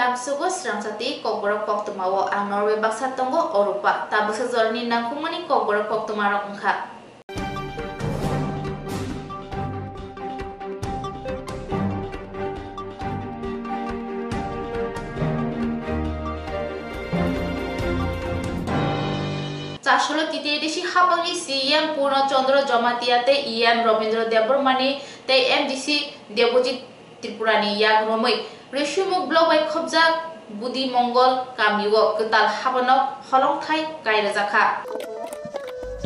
Kamsugo Srangsati Kogborok Poktumawo ang Norway Baksat Tongo Orupa Tabasa Zorni Nangkumani Kogborok Poktumarok Ngka. Chasholo titi edishi hapangni CM Purno Chandra Jamatiate EM Robindra Debormani te MDC Debojit Tripurani Yang Romoi Reshumuk Blog by Khobjak Budi Mongol Kamiwo Ketal Habanok Holong Thai Kairajaka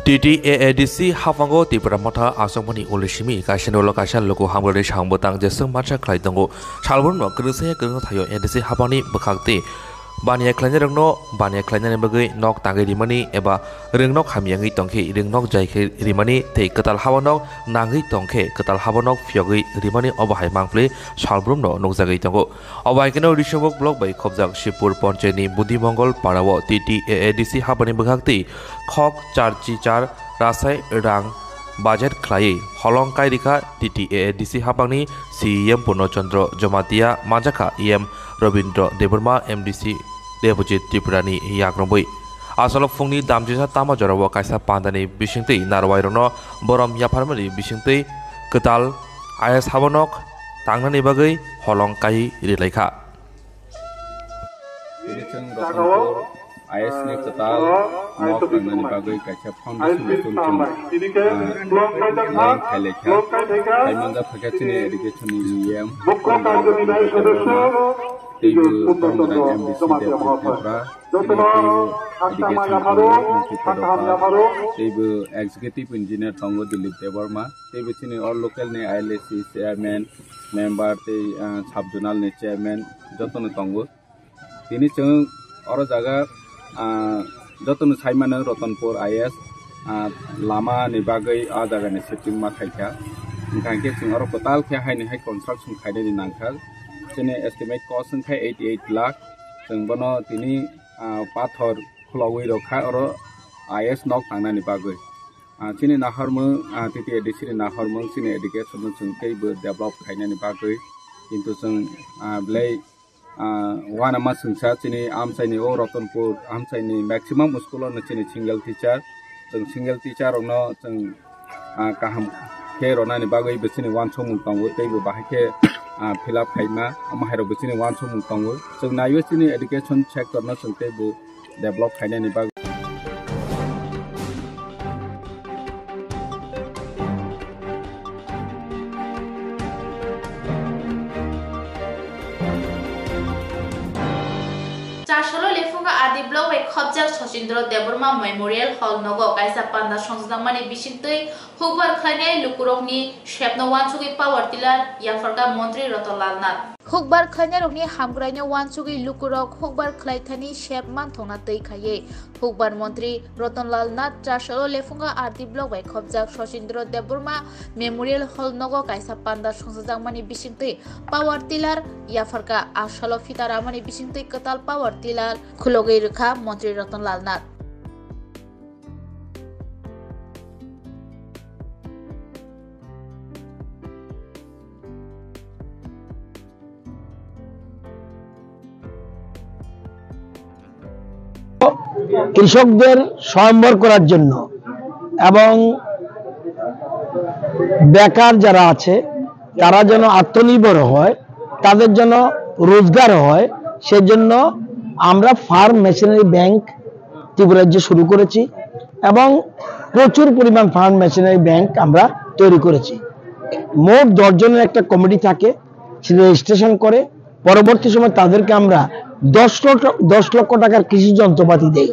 TTAADC Hafango Tipramata Asomoni Olishimi Kashan Location Logo Hambarish Hambotang Jesum Macha Klaitongo Chalbon Kruse Kurno ADC Habani Bakakti Bania Klanerno, Bania Klaner Bagay, Nok Tangi Rimani, Eba, Ringnok Hamiangi Tonke, Ringnok Jake Rimani, take Katal Havanok, Nangi Tonke, Katal Havanok, Fiogi, Rimani, Obahai Mangfle, Shalbrumno, Nozagi Tongo. Obakino Rishobok blog by Kobzak Shipur Poncheni, Budi Mongol, Parawo, TTAADC Habani Bagakti, Kok, Char, Rasai, Rang, Budget Klai, Holong Kairika, TTAADC Habani, CM Puno Chandra, Jomatia, Majaka, EM. Robindra Deborma MDC Debojit Tripurani Yagromoi Asalok Fungni Damjisa Tama Jarawa Kaisa Pandani Bishingti Narwairono Borom Yaparmani Bishingti Ketal IS Habanok Tangnani Bagai Holong Kai Rileka IS ne Ketal Nok Tangnani Bagai Kaisa Foundation Kaimanga Fakatini Education EM MDC Executive Engineer Tongo Dilip Deborma, all local ne ILSC Chairman, Member Subjonal ne Chairman, Joton Tongo. Tini chung oro jaga Joton Simon Rotonpur IS Lama ne bagai a jaga ne setting ma khaika. Ngangke chung oro total kya hai ne hai construction khaide ni nangkhal. Sini estimate cost khai 88 lakh jeng bono tini pathor khulawai rokha oro IS nok tangnani bagoi sini naharmung titi edisi naharmung sini education jeng kai be develop khainani bagoi kintu jeng blai wana ma sungsa sini amsaini o Rotonpur amsaini maximum school no sini single teacher no jeng kaham ke ronani bagoi besini wan somung tango teibo bahake fill up kaima amahero besini wan somung tango jeng nayo sini education sector no jeng teibo develop kainani bagoi Chasholo lefunga adi blog by Khobjak Shoshindra Deborma Memorial Hall Nogo Kaisa Panda Songzdamani Bishintui Hukbar Khlani Lukurokni Shepno Wanchugi Power Tiller Yafarka Montri Rotonlal Nath Hukbar Khlani Rokni Hamgraino Wanchugi Lukurok Hukbar Khlaithani Shepman Thongna Tei Khaye Hukbar Montri Rotonlal Nath Chasholo lefunga adi blog by Khobjak Shoshindra Deborma Memorial Hall Nogo Kaisa Panda Songzdamani Bishintui Power Tiller Yafarka Ashalo Fitaramani Bishintui Katal Power Tiller Khulogei Rekha Montri Rotonlal Nath কৃষকদের স্বয়ম্বর করার জন্য এবং বেকার যারা আছে তারা যেন আত্মনির্ভর হয় তাদের জন্য রোজগার হয় সেজন্য আমরা ফার্ম মেশিনারি ব্যাংক ত্রিপুরা রাজ্যে শুরু করেছি এবং প্রচুর পরিমাণ ফার্ম মেশিনারি ব্যাংক আমরা তৈরি করেছি মোট 10 জনের একটা কমিটি থাকে সেটা রেজিস্ট্রেশন করে পরবর্তী সময় তাদেরকে আমরা 10 লক্ষ টাকার কৃষি যন্ত্রপাতি দেই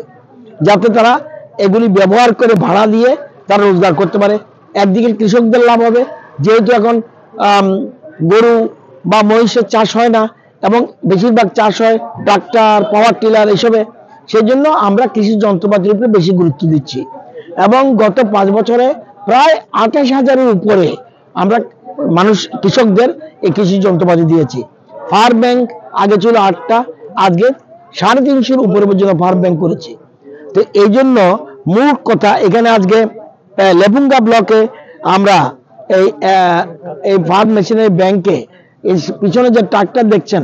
যাতে তারা এগুলি ব্যবহার করে ভাড়া দিয়ে তারা রোজগার করতে পারে একদিকে কৃষকদের লাভ হবে যেহেতু এখন গরু বা মহিষের চাষ হয় না এবং বেশিরভাগ চাষ হয় ট্রাক্টর পাওয়ার টিলার এসবে সেজন্য আমরা কৃষি যন্ত্রপাতির উপরে বেশি গুরুত্ব দিচ্ছি এবং গত 5 বছরে প্রায় 28,000 এর উপরে আমরা মানুষ কৃষকদের এই কৃষি যন্ত্রপাতি দিয়েছি ফার্ম ব্যাংক আগে ছিল 8টা আজকে 350 এর উপরে পর্যন্ত ফার্ম ব্যাংক করেছি তো এই জন্য মূল কথা এখানে আজকে লেপুঙ্গা ব্লকে আমরা এই ফার্ম মেশিনারি ব্যাংকে এই পিছনে যে ট্রাক্টর দেখছেন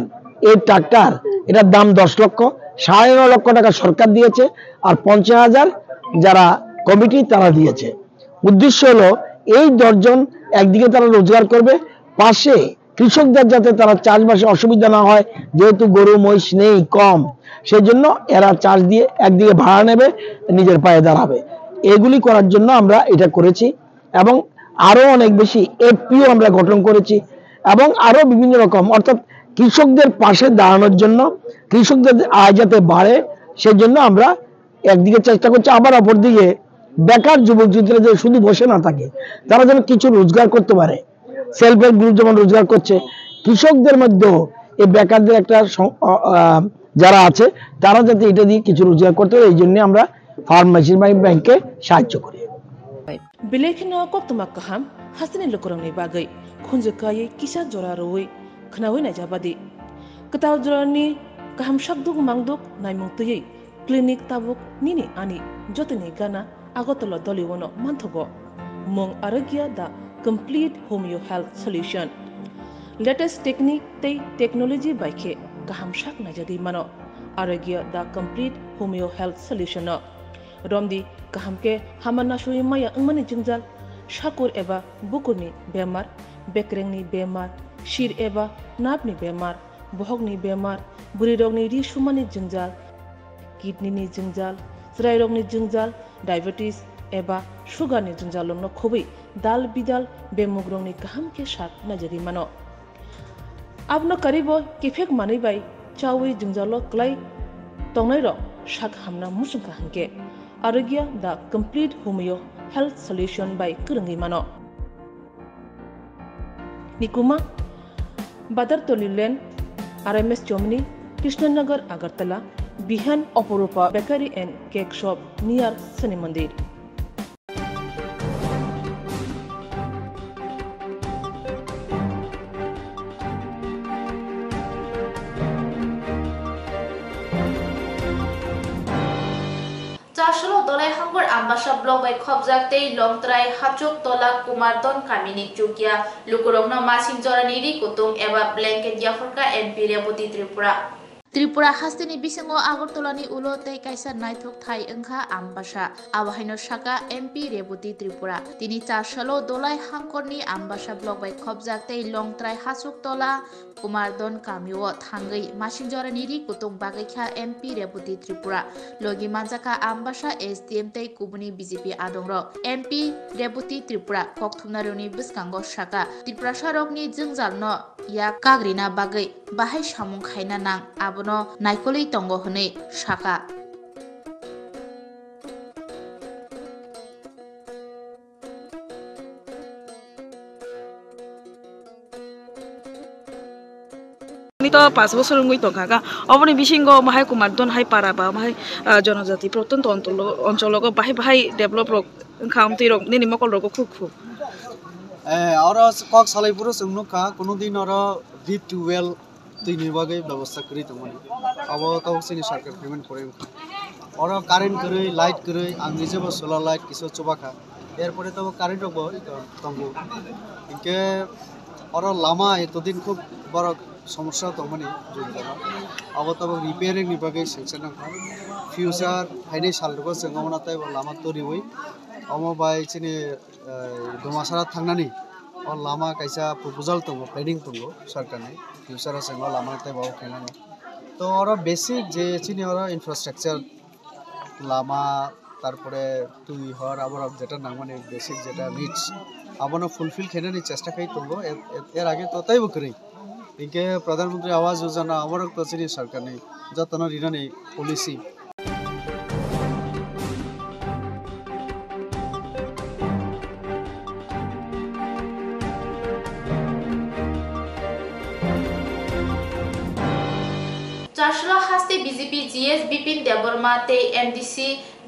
এই ট্রাক্টর এটার দাম 10 লক্ষ, 9.5 লক্ষ টাকা সরকার দিয়েছে, আর 50,000 যারা কমিটি তারা দিয়েছে। উদ্দেশ্য হলো এই 10 জন একদিকে তারা রোজগার করবে, পাশে কৃষকদের যাতে তারা চাষবাসে অসুবিধা না হয়, যেহেতু গরু মহিষ নেই কম, সেই জন্য এরা চাষ দিয়ে একদিকে ভাড়া নেবে, নিজের পায়ে দাঁড়াবে। এগুলি করার জন্য আমরা এটা করেছি এবং আরো অনেক বেশি এফপিও আমরা গঠন করেছি এবং আরো বিভিন্ন রকম, অর্থাৎ কৃষকদের পাশে দাঁড়ানোর জন্য, কৃষকদের আয় যাতে বাড়ে সেজন্য আমরা একদিকে চেষ্টা করছি, আবার অপরদিকে বেকার যুবক যুবতীরা যে শুধু বসে না থাকে, তারা যেন কিছু রোজগার করতে পারে। সেলফ হেল্প গ্রুপ যেমন রোজগার করছে, কৃষকদের মধ্যেও এই বেকারদের একটা যারা আছে তারা যাতে এটা দিয়ে কিছু রোজগার করতে পারে, এই জন্য আমরা ফার্ম মেশিনারি ব্যাংকে সাহায্য করি। Bilekino koktuma kaham hasini lukurangni bagai khunjukai kisa jora roi khnawi na jabadi ketaw jorani kaham shakduk mangduk naimungtui klinik tabuk nini ani jotini gana agotolo doliwono manthogo mong arogya da complete homeo health solution latest technique tei technology baikhe kaham shak na jadi mano arogya da complete homeo health solution no romdi kahamke hamana shui maya angmani jingjal shakur eba bukurni bemar bekrengni bemar shir eba napni bemar bohogni bemar buri rogni ri shumani jingjal kidney ni jingjal srai rogni jingjal diabetes eba sugar ni jingjal lomno khobi dal bidal bemugrongni kahamke shak najari mano abno karibo kifek mani bai chawi jingjalo klai tongnai ro shak hamna musungka hanke Arogya the complete homeo health solution by Kurangi Mano. Nikuma Badar Tolilen RMS Germany Krishnanagar Agartala Bihan Oporupa Bakery and Cake Shop near Sani Mandir. Chashlo dolai hangor ambasha blog by khobjak tei longtrai hachuk tola kumardon kamini chukia lukurongna masin jorani ri kutung eba blanket yaforka MP Reboti Tripura Tripura hastini bisingo Agartolani ulo tei kaisa naithok thai engkha ambasha abahaino shaka MP Reboti Tripura tini chashlo dolai hangkorni ambasha blog by khobjak tei longtrai hachuk tola kumardon kamio thangai masin jorani ri kutung bagaikha MP Reboti Tripura logi manjaka ambasha SDM tei kubuni BJP adongro MP Reboti Tripura kokthumnaroni biskango shaka Tripura sarokni jingjalno ya kagrina bagai bahai samung khaina nang abono naikolei tongo hone shaka তো 5 বছর হই তো কাকা অবনি বিসিঙ্গ মাহাই কুমারদন high পারাবা মাহাই জনজাতি প্রত্যন্ত অঞ্চলগ বাহাই বাহাই develop rock খামতি rock নিনি মকল rock খুব খুব আর কক সালাইপুর সংনুকা কোনদিন আর ডিপ টিউবওয়েল তৈরি বাগে ব্যবস্থা করি তমনি अब তাও সিনি সরকার পেমেন্ট করে আর কারেন্ট করে লাইট করে আং নিজেব সোলার লাইট কিছু চবাখা এরপরে তো কারেন্ট হবো তঙ্গু ইনকে আর লামা এতদিন খুব বড় সমস্যা তমনি জুড়লাম अब তো রিপেয়ারিং নিবাগে সেকশন ফিউচার ফাইনে সালরগো जोंगमना তাই লামা তরি হই अम बाय चिनि दमासारा थांनानै और लामा कैसा प्रपोजल दङ प्लेनिंग दङ सरकारनि फ्यूचर जों लामा ताय बाव खायनानै तो और बेसिक जे चिनि और इनफ्रास्ट्राक्चर लामा तारपरे तुई हर आबर जेटा नांगमाने बेसिक जेटा नीड्स आबनो फुलफिल खायनानै चेष्टा खाय दङ एर आगे तो तायबो करै इनके प्रधानमंत्री आवास योजना आबर तो चिनि सरकारनि जतन रिनानै policy Chashlo haste BJP GS Bipin Deborma te MDC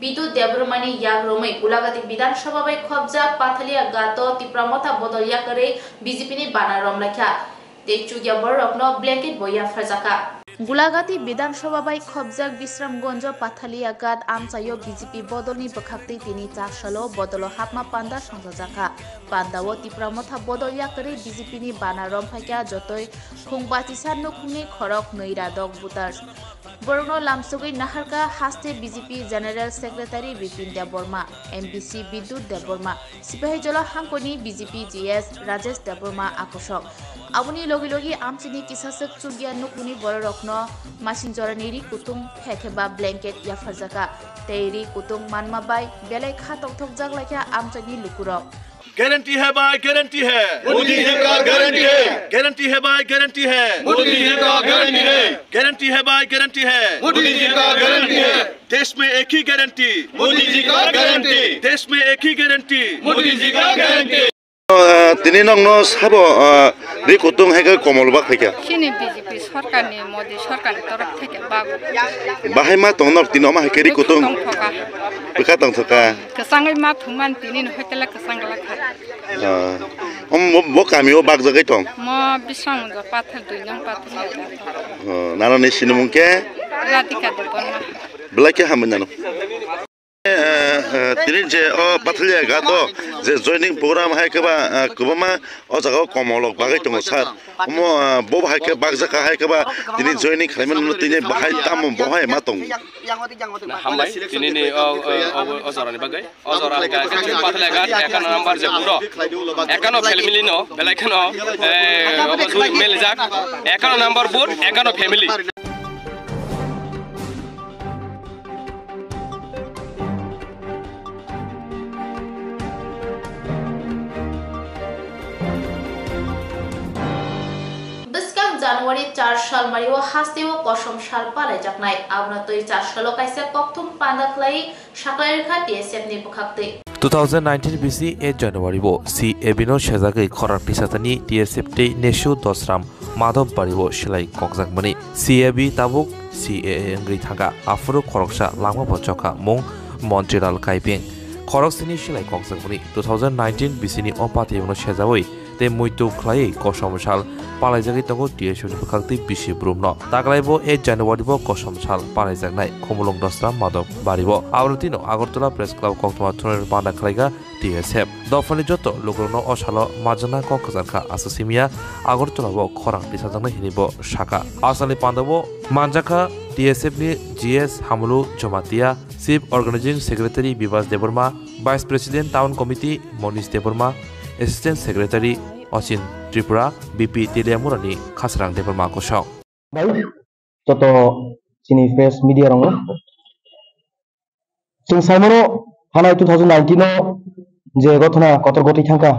Bidu Debormani Yagromai Ulagati Bidan Sabha bai khobja Pathalia Gato Tipramota Bodolia kare BJP ni bana rom rakha te chugya bor rokno blanket boya phajaka Gulagati Bidanshoba by Kobjak Bisram Gonjo Pathalia Gad Amsayo BJP Bodolni Bakakti Tini Chashalo Bodolo Hapma Panda Shangjaka Pandawo Tipramotha Bodol Yakari BJP ni Bana Romphaika Jotoi Khungbatisan Nukuni Khorok Noira Dog Butars Borno Lamsugui Naharka Haste BJP General Secretary Bipin Deborma MBC Bidut Deborma Sipahijola Hankoni BJP GS Rajesh Deborma Akoshok Abuni logi logi amchini kisasek chugya nukuni borokno masin joraniri kutung phekeba blanket ya fajaka teiri kutung manma bai belai khatok thok jaglakya amchani lukurok guarantee है भाई guarantee है मोदी जी का guarantee है guarantee है भाई guarantee है मोदी जी का guarantee है गारंटी है भाई गारंटी है मोदी जी का गारंटी है देश में एक ही गारंटी मोदी जी का गारंटी देश में एक ही गारंटी मोदी जी का गारंटी তিনি নংনো সাবো রে কুতুং হেগে কমল বা খাইকা সিনি বিজেপি সরকারনি মোদি সরকার তরফ থেকে বাগু বাহাই মা তংনো তিনো মা হেকে রে কুতুং বেকা তং থকা কেসাঙ্গই মা থুমান তিনি হইতেলা কেসাঙ্গলা খা bo kamio bag jagai tong mo bisang do pathal দুই নং পাথর নারনে সিনমুকে রাধিকা দেবনা ব্লাকে হামনানো তিনি যে পাথলিয়া গাতো যে জয়নিং প্রোগ্রাম হাইকেবা কবমা ও জায়গা কমলক বাগাই দङ স্যার মো বো হাইকে বাগজাকা হাইকেবা তিনি জয়নিং খাইমেন তিনি বাহাই তাম বহাই মা দङ হামবাই তিনি নি অজরানি বাগাই অজরা হাইকা কেন পাথলিয়া গাত একানো নাম্বার যে বুড়ো একানো ফ্যামিলি নো বেলাইখানো অবজুই মেলজাক একানো নাম্বার বুট একানো ফ্যামিলি January 4 साल मारियो हास्तेओ कसम साल पाले जाकनाय आबनतोय 4 सालो काइसे कक्थुम पान्दाख्लाय साख्लायरखा TSF नि बखाक्ते 2019 BC 8 January bo CABino Shazagay Khorak Tisatani TSF te Neshu Dosram Madhov Baribo Shilai Kokjakmani CAB tabuk CAA ngri thaga afro khoroksha langma bochoka mong Montreal Kaipeng khoroksini Shilai Kokjakmani 2019 BC ni opati no Shazawai te muitu khlai kosomsal palaijagi tongo TSF ni bkhakti bisi brumno taglaibo 8 January bo kosomsal palaijaknai khomulong dosram Madhov Baribo abrotino Agartala Press Club koktoma thuner banda khlaiga TSF dofani joto logorno osalo majana kokjarkha asasimia Agartala bo khorang tisajangna hinibo shaka asali pandabo manjaka TSF ni GS Hamulu Jomatia Chief Organizing Secretary Bibas Deborma Vice President Town Committee Monish Deborma Assistant Secretary Ochin Tripura BP Teliamurani Khasrang Deborma Koshok Baik toto sini face media rongo sing saimono hanai 2019 no je gothona kotor goti thangka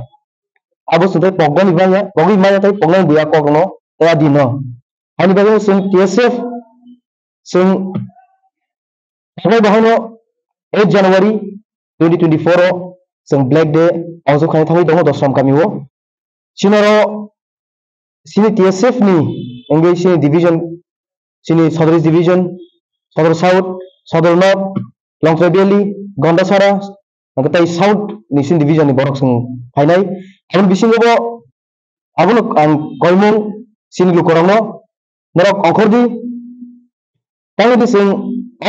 abo sudai pogoni maya tai poglan buya kokno ta dino hani bago sing TSF sing hagai bahano 8 January 2024 sing Black Day also khai thangi dongo dosram kamiwo sinoro sini TSF ni engage sini division sini South Division South South South North Longtray Valley Gondasara ngatai South ni sini division ni borok sing phainai abon bisingobo abon goimong sini lukorangno norok ongkhordi tangi sing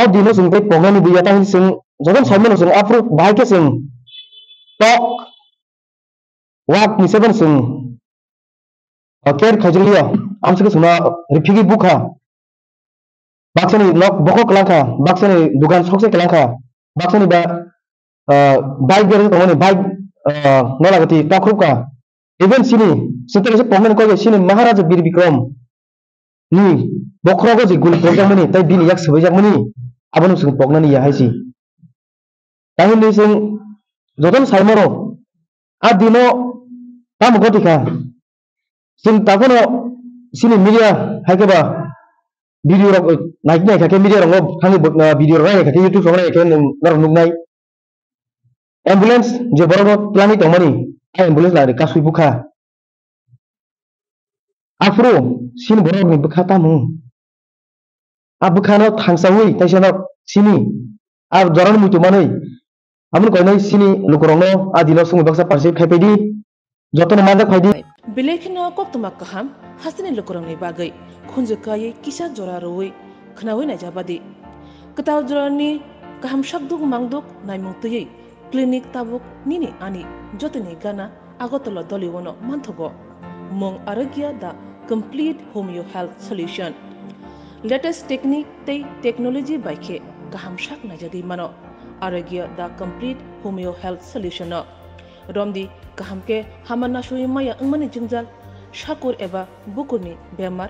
ad dino sing pe pogani buya tangi sing jogon saimeno sing approve bahake sing tok wak ni seven sing ker khajliya amsike suna rifigi bukha baksani nok boko kelangka baksani dukan sokse kelangka baksani ba bike gere tongoni bike nolagati takruka even sini setelah pemain ko sini Maharaja Bir Bikram ni bokrogo je gul projamani tai bini yak sebajamani abonu sing pognani ya haisi tahun ni sing joton saimoro adino tam gotika sing takono sini media haikeba video rok naik kake media rok hangi video rok kake YouTube rok kake nar nugnai ambulance je borono plani tomani ambulance la kasui bukha afro sini borok ni bukha tamu abukhano thangsawi taisano sini ab joran mutu manai amun koinai sini lukorongno adilo sungi baksa parsip khaipedi যতন মাদক ফাইদি Bilekhino koktuma kaham hasini lukurangni bagai khunjukai kisa jora roi khnawi na jabadi ketaw jorani kaham shakduk mangduk naimungtui clinic tabuk nini ani jotini gana agotolo doliwono manthogo mong aragya da complete homeo health solution latest technique tei technology baikhe kaham shak na jadi mano aragya da complete homeo health solution romdi kahamke hamana shui maya ngmani jingjal shakur eba bukurni bemar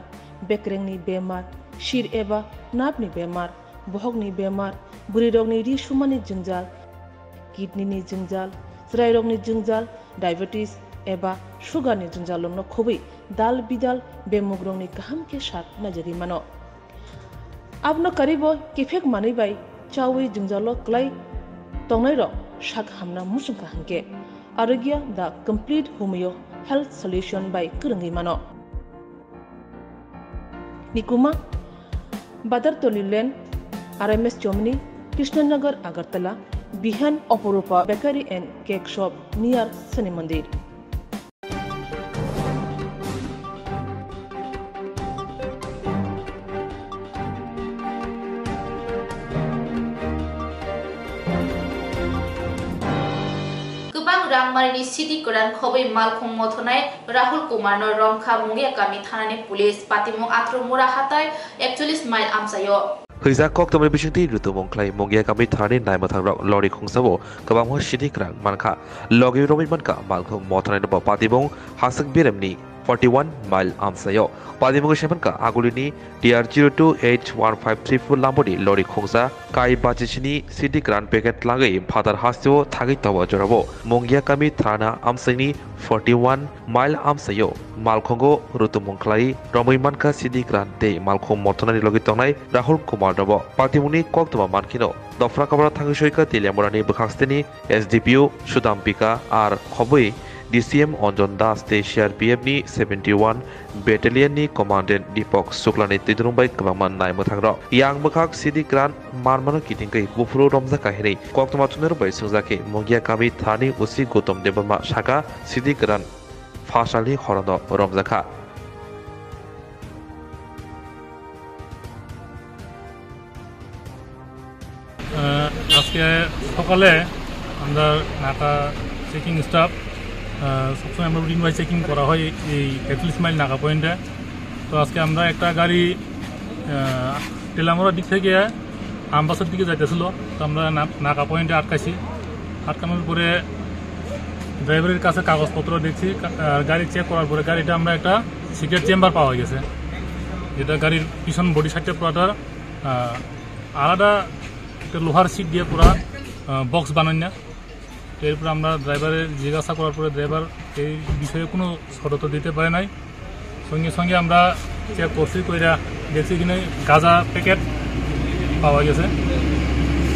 bekrengni bemar shir eba napni bemar bohogni bemar buri rogni ri shumani jingjal kidney ni jingjal srai rogni jingjal diabetes eba sugar ni jingjal lomno khobi dal bidal bemugrongni kahamke shak najari mano abno karibo kifek mani bai chawi jingjalo klai tongnai ro shak hamna musungka hanke Aragya the complete homeo health solution by Kurangi Mano. Nikuma Badar Tolilen RMS Germany Krishnanagar Agartala Bihan Oporupa Bakery and Cake Shop near Sani Mandir. Rangmarini City Koran Khobai Malkhong Mothonai Rahul Kumar no Romkha Mungia Kami Thanani Police Patimo Atro Mura Hatai 41 mile Amsayo Hisa kok tamai bisingti rutu mongklai mongia kami thani nai mathang rok lori khungsabo kabang ho city krang manka logi romi manka malkhong mothonai no patibong hasak biremni 41 mile amsayo padimong shemanka agulini TR028153 lambodi lori khongsa kai bachichini city grand packet lagai father hasyo thagi tawa jorabo mongia kami thana amsaini 41 mile amsayo malkhongo rutu mongklai romi manka city grand te malkhong mothonai logi tongnai Rahul Kumar rabo patimuni kok toma mankino dofra kabra thangisoika tilemorani bukhakseni SDPO Sudampika ar khobui DCM Onjon Das te CRPF ni 71 Battalion ni Commandant Deepak Shukla ni tidrumbai kabangman nai muthangro yang bukhak City Grand marmano kitingkai bufuru romza kahini koktoma tuner bai sungjake mongia kami thani usi Gautam Debama shaka City Grand Fashali Horono romzaka আজকে সকালে আমরা নাকা checking staff সবসময় আমরা routine wise checking করা হয় এই 41 mile নাকা পয়েন্টে তো আজকে আমরা একটা গাড়ি টেলামোড়ার দিক থেকে আমবাসার দিকে যাইতেছিল তো আমরা নাকা পয়েন্টে আটকাইছি আটকানোর পরে ড্রাইভারের কাছে কাগজপত্র দেখছি গাড়ি চেক করার পরে গাড়িটা আমরা একটা সিক্রেট চেম্বার পাওয়া গেছে যেটা গাড়ির পিছন বডি সাইডটা পুরাটার আলাদা একটা লোহার সিট দিয়ে পুরা বক্স বানান না এরপর আমরা ড্রাইভারের জিজ্ঞাসা করার পরে ড্রাইভার এই বিষয়ে কোনো সতর্ক দিতে পারে নাই সঙ্গে সঙ্গে আমরা চেক করছি কইরা দেখছি কিনা গাঁজা প্যাকেট পাওয়া গেছে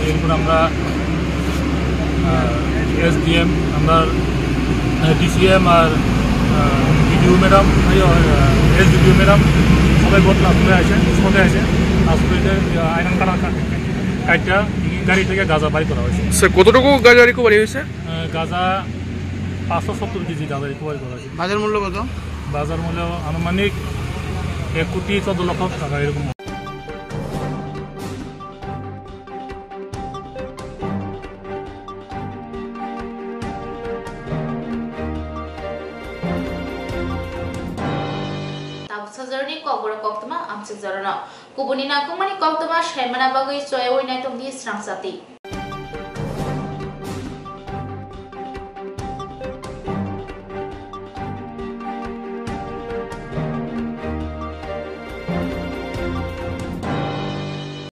এরপর আমরা SDM আমরা DCM আর ভিডিও ম্যাডাম SDPO ম্যাডাম সবাই বলতে আসে স্পটে আসে আসলে আইন কাটা কাইটা গাড়ি থেকে গাঁজা বাড়ি করা হয়েছে স্যার কতটুকু গাঁজা রিকভারি হয়েছে গাঁজা 570 কেজি গাঁজা রিকভারি করা হয়েছে বাজার মূল্য কত বাজার মূল্য আনুমানিক 1,14,00,000 টাকা এরকম Sajarni kobor koktama amsik jarana kubuni nakumani koktama shaimana bagui soya winai tongdi srangsati